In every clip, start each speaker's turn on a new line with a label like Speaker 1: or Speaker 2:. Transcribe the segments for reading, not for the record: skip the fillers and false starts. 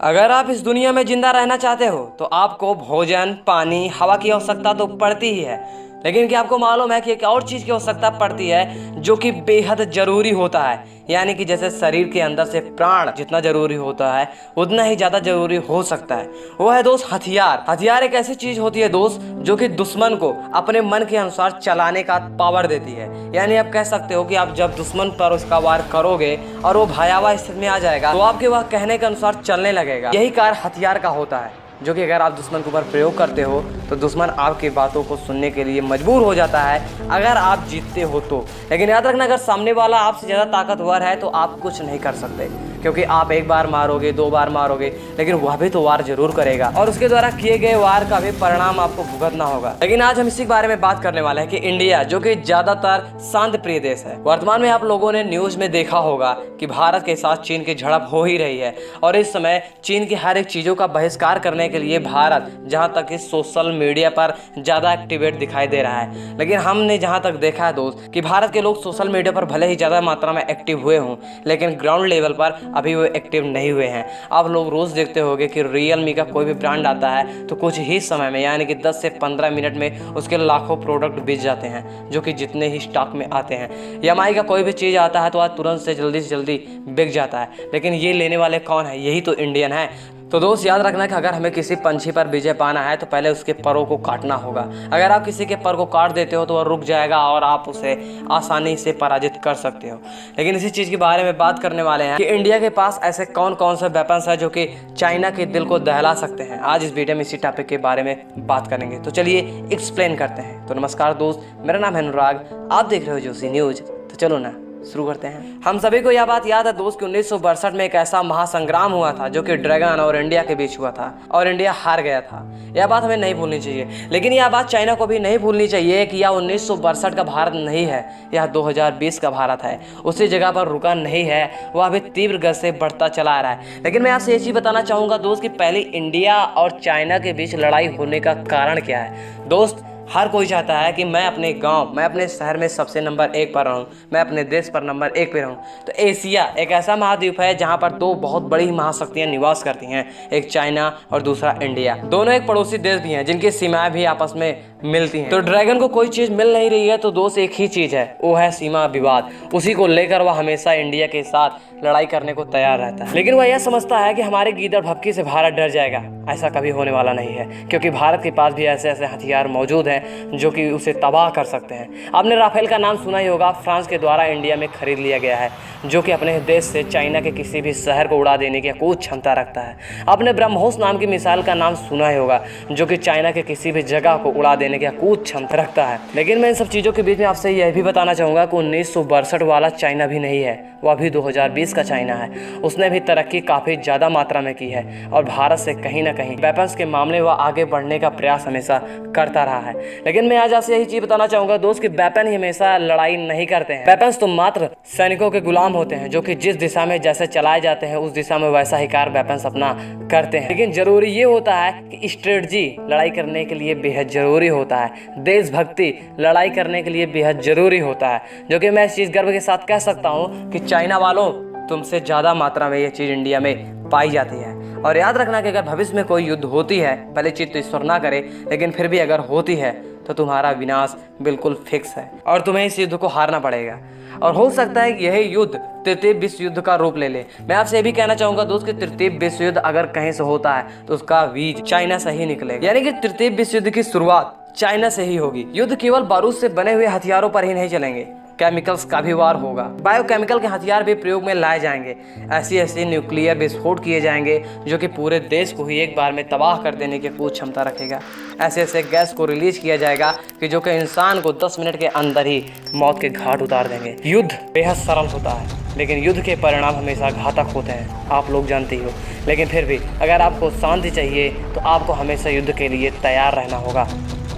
Speaker 1: अगर आप इस दुनिया में जिंदा रहना चाहते हो तो आपको भोजन, पानी, हवा की आवश्यकता तो पड़ती ही है। लेकिन क्या आपको मालूम है कि एक और चीज़ की आवश्यकता पड़ती है जो कि बेहद जरूरी होता है। यानी कि जैसे शरीर के अंदर से प्राण जितना जरूरी होता है उतना ही ज़्यादा जरूरी हो सकता है। वो है दोस्त हथियार। हथियार एक ऐसी चीज़ होती है दोस्त जो कि दुश्मन को अपने मन के अनुसार चलाने का पावर देती है। यानी आप कह सकते हो कि आप जब दुश्मन पर उसका वार करोगे और वो भयावह स्थिति में आ जाएगा तो आपके वह कहने के अनुसार चलने लगेगा। यही कार्य हथियार का होता है, जो कि अगर आप दुश्मन के ऊपर प्रयोग करते हो तो दुश्मन आपकी बातों को सुनने के लिए मजबूर हो जाता है अगर आप जीतते हो तो। लेकिन याद रखना, अगर सामने वाला आपसे ज़्यादा ताकतवर है तो आप कुछ नहीं कर सकते, क्योंकि आप एक बार मारोगे, 2 बार मारोगे, लेकिन वह भी तो वार जरूर करेगा और उसके द्वारा किए गए वार का भी परिणाम आपको भुगतना होगा। लेकिन आज हम इसी बारे में बात करने वाले हैं कि इंडिया, जो कि ज्यादातर शांत प्रिय देश है, वर्तमान में आप लोगों ने न्यूज में देखा होगा कि भारत के साथ चीन की झड़प हो ही रही है और इस समय चीन की हर एक चीजों का बहिष्कार करने के लिए भारत जहां तक इस सोशल मीडिया पर ज्यादा एक्टिवेट दिखाई दे रहा है। लेकिन हमने जहां तक देखा है दोस्त कि भारत के लोग सोशल मीडिया पर भले ही ज्यादा मात्रा में एक्टिव हुए हों, लेकिन ग्राउंड लेवल पर अभी वो एक्टिव नहीं हुए हैं। आप लोग रोज देखते होंगे कि रियलमी का कोई भी ब्रांड आता है तो कुछ ही समय में, यानी कि 10 से 15 मिनट में उसके लाखों प्रोडक्ट बिक जाते हैं, जो कि जितने ही स्टॉक में आते हैं। एमआई का कोई भी चीज़ आता है तो आज तुरंत से जल्दी बिक जाता है। लेकिन ये लेने वाले कौन है? यही तो इंडियन है। तो दोस्त याद रखना कि अगर हमें किसी पंछी पर विजय पाना है तो पहले उसके परों को काटना होगा। अगर आप किसी के पर को काट देते हो तो वह रुक जाएगा और आप उसे आसानी से पराजित कर सकते हो। लेकिन इसी चीज़ के बारे में बात करने वाले हैं कि इंडिया के पास ऐसे कौन कौन से वेपन्स है जो कि चाइना के दिल को दहला सकते हैं। आज इस वीडियो में इसी टॉपिक के बारे में बात करेंगे, तो चलिए एक्सप्लेन करते हैं। तो नमस्कार दोस्त, मेरा नाम है अनुराग, आप देख रहे हो जोशी न्यूज। तो चलो ना शुरू करते हैं। हम सभी को यह बात याद है दोस्त कि 1962 में एक ऐसा महासंग्राम हुआ था जो कि ड्रैगन और इंडिया के बीच हुआ था और इंडिया हार गया था। यह बात हमें नहीं भूलनी चाहिए। लेकिन यह बात चाइना को भी नहीं भूलनी चाहिए कि यह 1962 का भारत नहीं है, यह 2020 का भारत है। उसी जगह पर रुका नहीं है, वह अभी तीव्र गति से बढ़ता चला आ रहा है। लेकिन मैं आपसे ये चीज़ बताना चाहूँगा दोस्त कि पहले इंडिया और चाइना के बीच लड़ाई होने का कारण क्या है। दोस्त, हर कोई चाहता है कि मैं अपने गांव, मैं अपने शहर में सबसे नंबर 1 पर रहूं, मैं अपने देश पर नंबर 1 पे रहूं। तो एशिया एक ऐसा महाद्वीप है जहां पर 2 बहुत बड़ी महाशक्तियां निवास करती हैं, एक चाइना और दूसरा इंडिया। दोनों एक पड़ोसी देश भी हैं जिनकी सीमाएं भी आपस में मिलती हैं। तो ड्रैगन को कोई चीज़ मिल नहीं रही है तो दोस्त एक ही चीज़ है, वो है सीमा विवाद। उसी को लेकर वह हमेशा इंडिया के साथ लड़ाई करने को तैयार रहता है। लेकिन वह यह समझता है कि हमारे गीदड़ भपकी से भारत डर जाएगा। ऐसा कभी होने वाला नहीं है, क्योंकि भारत के पास भी ऐसे ऐसे हथियार मौजूद हैं जो कि उसे तबाह कर सकते हैं। आपने राफेल का नाम सुना ही होगा, फ्रांस के द्वारा इंडिया में खरीद लिया गया है, जो कि अपने देश से चाइना के किसी भी शहर को उड़ा देने की अकूत क्षमता रखता है। आपने ब्रह्मोस नाम की मिसाइल का नाम सुना ही होगा, जो कि चाइना के किसी भी जगह को उड़ा देने की अकूत क्षमता रखता है। लेकिन मैं इन सब चीज़ों के बीच में आपसे यह भी बताना चाहूँगा कि 1962 वाला चाइना भी नहीं है, वह भी 2020 का चाइना है। उसने भी तरक्की काफ़ी ज़्यादा मात्रा में की है और भारत से कहीं ना कहीं वेपन्स के मामले वह आगे बढ़ने का प्रयास हमेशा करता रहा है। लेकिन मैं आज आपसे यही चीज़ बताना चाहूँगा दोस्त कि वेपन ही हमेशा लड़ाई नहीं करते हैं। वेपन्स तो मात्र सैनिकों के गुलाम होते हैं, जो कि जिस दिशा में जैसे चलाए जाते हैं उस दिशा में वैसा ही कार्य वेपन्स अपना करते हैं। लेकिन जरूरी ये होता है कि स्ट्रेटजी लड़ाई करने के लिए बेहद जरूरी होता है, देशभक्ति लड़ाई करने के लिए बेहद जरूरी होता है, जो कि मैं इस चीज़ गर्व के साथ कह सकता हूँ कि चाइना वालों, तुमसे ज़्यादा मात्रा में ये चीज़ इंडिया में पाई जाती है। और याद रखना कि अगर भविष्य में कोई युद्ध होती है, भले चीज तो ईश्वर ना करे, लेकिन फिर भी अगर होती है तो तुम्हारा विनाश बिल्कुल फिक्स है और तुम्हें इस युद्ध को हारना पड़ेगा। और हो सकता है कि यही युद्ध तृतीय विश्व युद्ध का रूप ले ले। मैं आपसे ये भी कहना चाहूंगा दोस्त कि तृतीय विश्व युद्ध अगर कहीं से होता है तो उसका बीज चाइना से ही निकलेगा। यानी कि तृतीय विश्व युद्ध की शुरुआत चाइना से ही होगी। युद्ध केवल बारूद से बने हुए हथियारों पर ही नहीं चलेंगे, केमिकल्स का भी वार होगा। बायोकेमिकल के हथियार भी प्रयोग में लाए जाएंगे। ऐसी न्यूक्लियर विस्फोट किए जाएंगे जो कि पूरे देश को ही एक बार में तबाह कर देने की पूरी क्षमता रखेगा। ऐसे गैस को रिलीज किया जाएगा कि जो कि इंसान को 10 मिनट के अंदर ही मौत के घाट उतार देंगे। युद्ध बेहद सरल होता है, लेकिन युद्ध के परिणाम हमेशा घातक होते हैं, आप लोग जानते ही हो। लेकिन फिर भी अगर आपको शांति चाहिए तो आपको हमेशा युद्ध के लिए तैयार रहना होगा।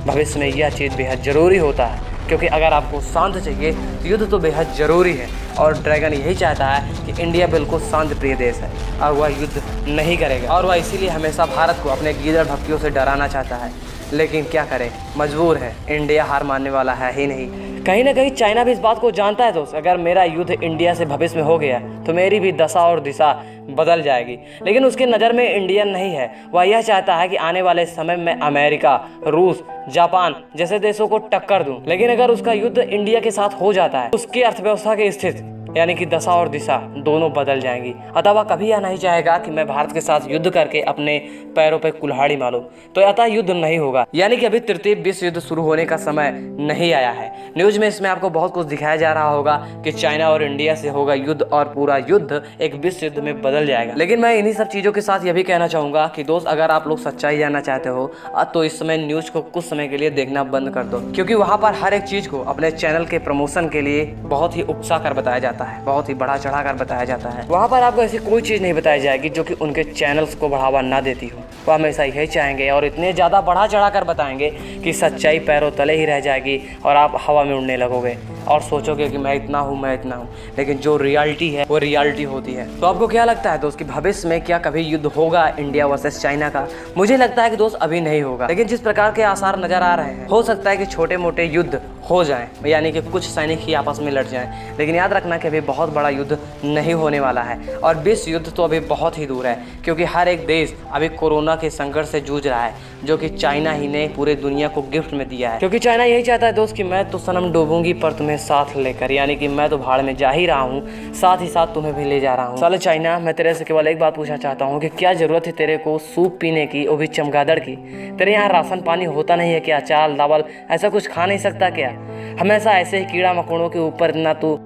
Speaker 1: भविष्य में यह चीज़ बेहद ज़रूरी होता है, क्योंकि अगर आपको शांत चाहिए तो युद्ध तो बेहद ज़रूरी है। और ड्रैगन यही चाहता है कि इंडिया बिल्कुल शांत प्रिय देश है और वह युद्ध नहीं करेगा, और वह इसीलिए हमेशा भारत को अपने गीदड़ भक्तियों से डराना चाहता है। लेकिन क्या करे, मजबूर है, इंडिया हार मानने वाला है ही नहीं। कहीं ना कहीं चाइना भी इस बात को जानता है दोस्त, अगर मेरा युद्ध इंडिया से भविष्य में हो गया तो मेरी भी दशा और दिशा बदल जाएगी। लेकिन उसकी नज़र में इंडियन नहीं है, वह यह चाहता है कि आने वाले समय में अमेरिका, रूस, जापान जैसे देशों को टक्कर दूं। लेकिन अगर उसका युद्ध इंडिया के साथ हो जाता है, उसकी अर्थव्यवस्था की स्थिति यानी कि दशा और दिशा दोनों बदल जाएंगी। अतः वह कभी यह नहीं चाहेगा कि मैं भारत के साथ युद्ध करके अपने पैरों पे कुल्हाड़ी मारूं, तो अतः युद्ध नहीं होगा। यानी कि अभी तृतीय विश्व युद्ध शुरू होने का समय नहीं आया है। न्यूज में इसमें आपको बहुत कुछ दिखाया जा रहा होगा कि चाइना और इंडिया से होगा युद्ध और पूरा युद्ध एक विश्व युद्ध में बदल जाएगा। लेकिन मैं इन्हीं सब चीजों के साथ यह भी कहना चाहूंगा कि दोस्त, अगर आप लोग सच्चाई जानना चाहते हो तो इस समय न्यूज को कुछ समय के लिए देखना बंद कर दो, क्योंकि वहां पर हर एक चीज को अपने चैनल के प्रमोशन के लिए बहुत ही उकसा कर बताया जाता है, बहुत ही बढ़ा चढ़ा कर बताया जाता है। वहां पर आपको ऐसी कोई चीज नहीं बताई जाएगी जो कि उनके चैनल्स को बढ़ावा ना देती हो। वो हमेशा यही चाहेंगे और इतने ज्यादा बढ़ा चढ़ा कर बताएंगे कि सच्चाई पैरों तले ही रह जाएगी और आप हवा में उड़ने लगोगे और सोचोगे कि मैं इतना हूँ, मैं इतना हूँ। लेकिन जो रियलिटी है वो रियलिटी होती है। तो आपको क्या लगता है दोस्त कि भविष्य में क्या कभी युद्ध होगा इंडिया वर्सेस चाइना का? मुझे लगता है कि दोस्त अभी नहीं होगा, लेकिन जिस प्रकार के आसार नजर आ रहे हैं, हो सकता है कि छोटे मोटे युद्ध हो जाएं, यानी कि कुछ सैनिक ही आपस में लड़ जाएं। लेकिन याद रखना कि अभी बहुत बड़ा युद्ध नहीं होने वाला है और विश्व युद्ध तो अभी बहुत ही दूर है, क्योंकि हर एक देश अभी कोरोना के संकट से जूझ रहा है, जो कि चाइना ही ने पूरे दुनिया को गिफ्ट में दिया है। क्योंकि चाइना यही चाहता है दोस्त कि मैं तो सनम डूबूंगी पर तुम्हें साथ लेकर, यानी कि मैं तो भाड़ में जा ही रहा हूँ, साथ ही साथ तुम्हें भी ले जा रहा हूँ। साले चाइना, मैं तेरे से केवल एक बात पूछना चाहता हूँ कि क्या जरूरत है तेरे को सूप पीने की, वो भी चमगादड़ की? तेरे यहाँ राशन पानी होता नहीं है क्या? चावल दावल ऐसा कुछ खा नहीं सकता क्या? हमेशा ऐसे ही कीड़ा मकोड़ों के ऊपर इतना तू।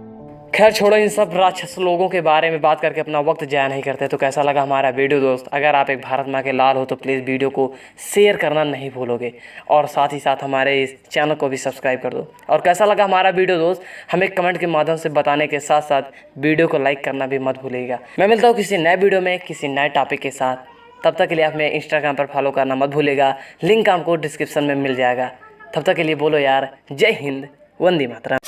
Speaker 1: खैर छोड़ो इन सब राक्षस लोगों के बारे में बात करके अपना वक्त जाया नहीं करते। तो कैसा लगा हमारा वीडियो दोस्त? अगर आप एक भारत माँ के लाल हो तो प्लीज़ वीडियो को शेयर करना नहीं भूलोगे और साथ ही साथ हमारे इस चैनल को भी सब्सक्राइब कर दो। और कैसा लगा हमारा वीडियो दोस्त, हमें कमेंट के माध्यम से बताने के साथ साथ वीडियो को लाइक करना भी मत भूलिएगा। मैं मिलता हूँ किसी नए वीडियो में किसी नए टॉपिक के साथ। तब तक के लिए आप मेरे इंस्टाग्राम पर फॉलो करना मत भूलिएगा, लिंक आपको डिस्क्रिप्शन में मिल जाएगा। तब तक के लिए बोलो यार, जय हिंद, वंदे मातरम।